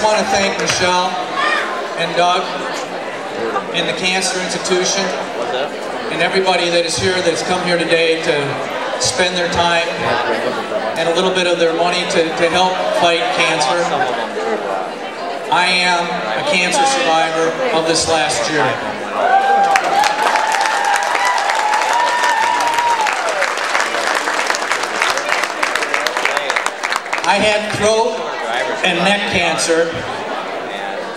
want to thank Michelle and Doug and the Cancer Institution and everybody that is here, that's come here today to spend their time and a little bit of their money to help fight cancer. I am a cancer survivor of this last year. I had throat and neck cancer.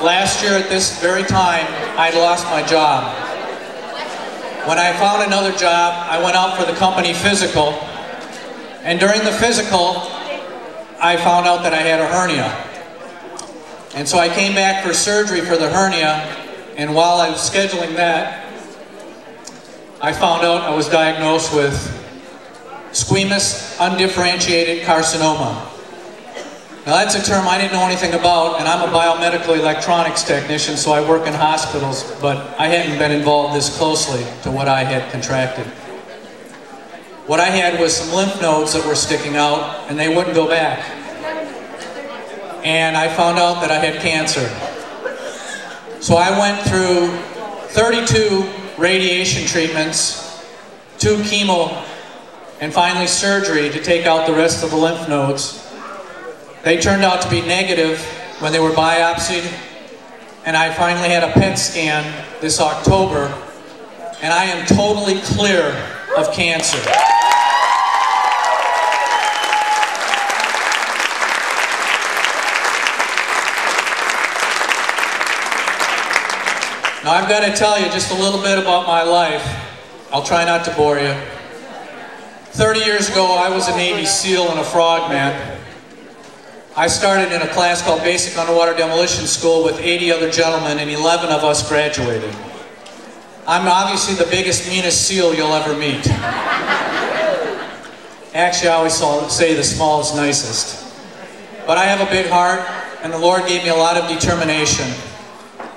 Last year at this very time, I'd lost my job. When I found another job, I went out for the company physical, and during the physical, I found out that I had a hernia. And so I came back for surgery for the hernia, and while I was scheduling that, I found out I was diagnosed with squamous undifferentiated carcinoma. Now that's a term I didn't know anything about, and I'm a biomedical electronics technician, so I work in hospitals, but I hadn't been involved this closely to what I had contracted. What I had was some lymph nodes that were sticking out, and they wouldn't go back. And I found out that I had cancer. So I went through 32 radiation treatments, 2 chemo, and finally surgery to take out the rest of the lymph nodes. They turned out to be negative when they were biopsied, and I finally had a PET scan this October, and I am totally clear of cancer. Now I've got to tell you just a little bit about my life. I'll try not to bore you. 30 years ago, I was a Navy SEAL and a frogman. I started in a class called Basic Underwater Demolition School with 80 other gentlemen, and 11 of us graduated. I'm obviously the biggest, meanest SEAL you'll ever meet. Actually, I always say the smallest, nicest. But I have a big heart, and the Lord gave me a lot of determination.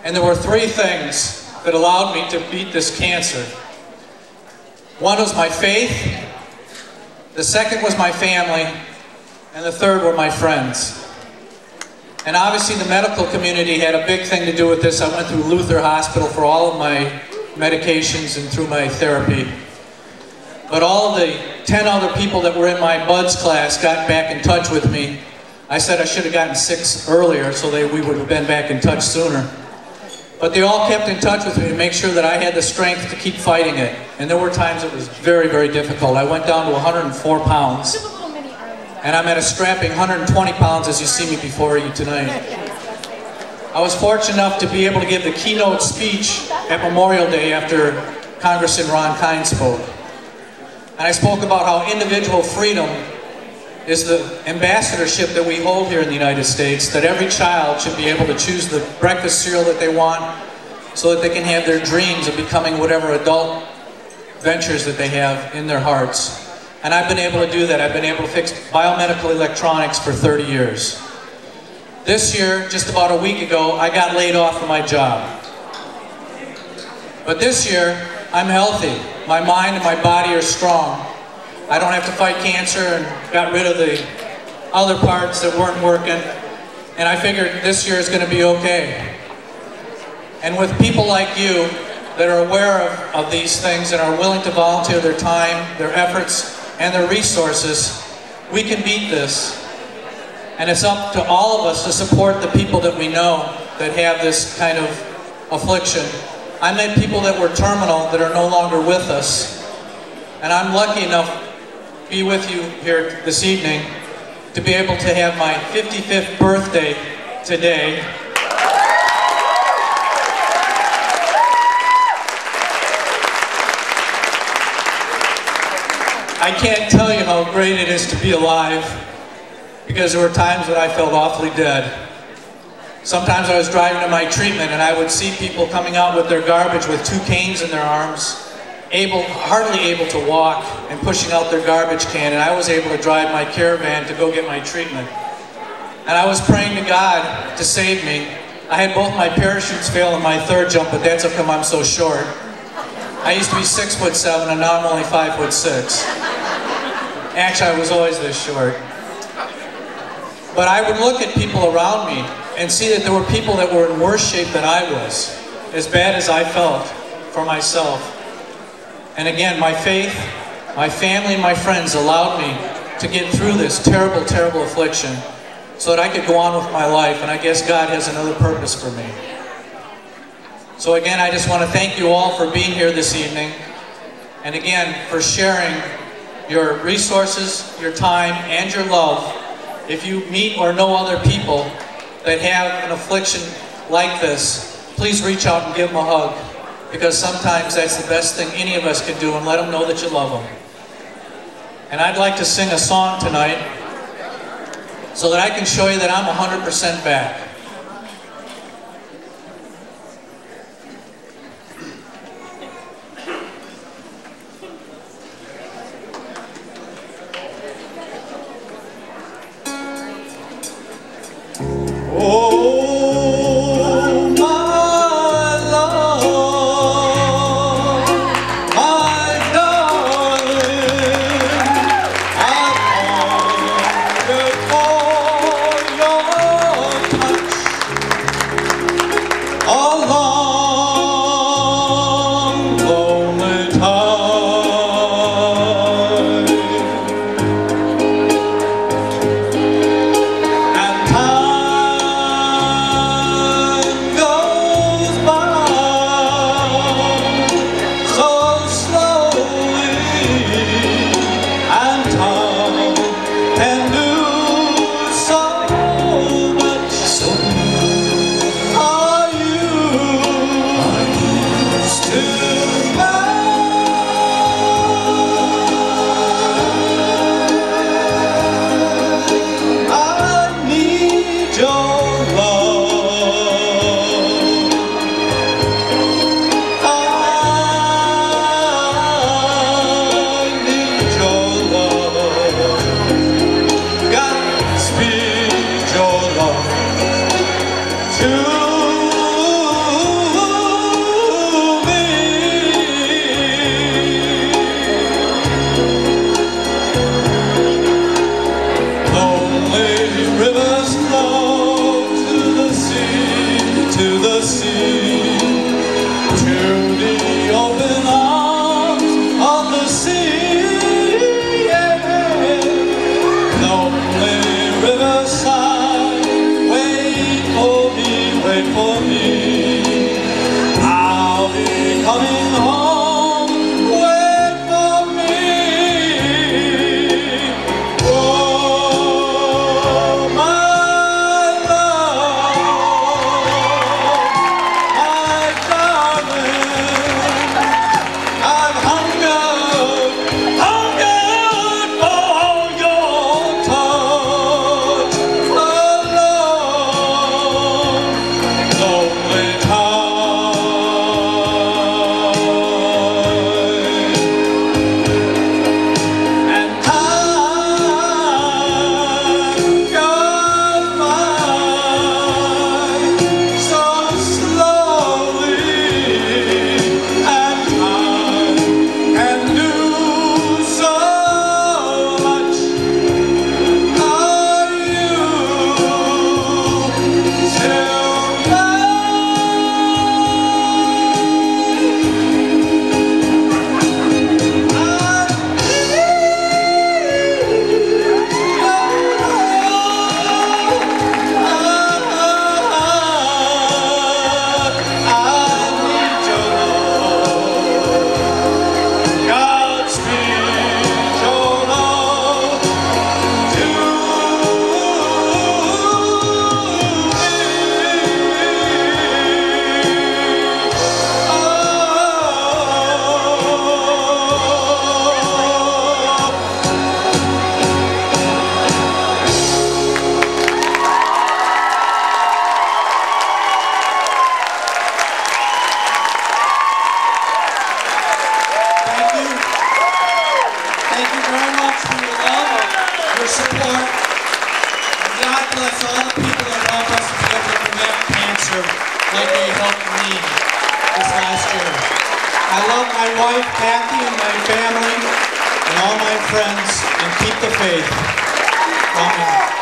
And there were 3 things that allowed me to beat this cancer. One was my faith, the second was my family, and the third were my friends. And obviously the medical community had a big thing to do with this. I went through Luther Hospital for all of my medications and through my therapy. But all of the 10 other people that were in my BUDS class got back in touch with me. I said I should have gotten 6 earlier so we would have been back in touch sooner. But they all kept in touch with me to make sure that I had the strength to keep fighting it. And there were times it was very, very difficult. I went down to 104 pounds. And I'm at a strapping 120 pounds as you see me before you tonight. I was fortunate enough to be able to give the keynote speech at Memorial Day after Congressman Ron Kine spoke. And I spoke about how individual freedom is the ambassadorship that we hold here in the United States, that every child should be able to choose the breakfast cereal that they want so that they can have their dreams of becoming whatever adult ventures that they have in their hearts. And I've been able to do that. I've been able to fix biomedical electronics for 30 years. This year, just about a week ago, I got laid off from my job. But this year, I'm healthy. My mind and my body are strong. I don't have to fight cancer and got rid of the other parts that weren't working. And I figured this year is going to be okay. And with people like you that are aware of these things and are willing to volunteer their time, their efforts, and their resources, we can beat this. And it's up to all of us to support the people that we know that have this kind of affliction. I met people that were terminal that are no longer with us. And I'm lucky enough to be with you here this evening to be able to have my 55th birthday today. I can't tell you how great it is to be alive, because there were times when I felt awfully dead. Sometimes I was driving to my treatment and I would see people coming out with their garbage with 2 canes in their arms, hardly able to walk and pushing out their garbage can, and I was able to drive my caravan to go get my treatment. And I was praying to God to save me. I had both my parachutes fail in my 3rd jump, but that's how come I'm so short. I used to be 6'7", and now I'm only 5'6". Actually, I was always this short. But I would look at people around me and see that there were people that were in worse shape than I was, as bad as I felt for myself. And again, my faith, my family, and my friends allowed me to get through this terrible, terrible affliction so that I could go on with my life, and I guess God has another purpose for me. So again, I just want to thank you all for being here this evening, and again, for sharing your resources, your time, and your love. If you meet or know other people that have an affliction like this, please reach out and give them a hug, because sometimes that's the best thing any of us can do, and let them know that you love them. And I'd like to sing a song tonight so that I can show you that I'm 100% back. like they helped me this last year. I love my wife, Kathy, and my family, and all my friends, and keep the faith. Amen.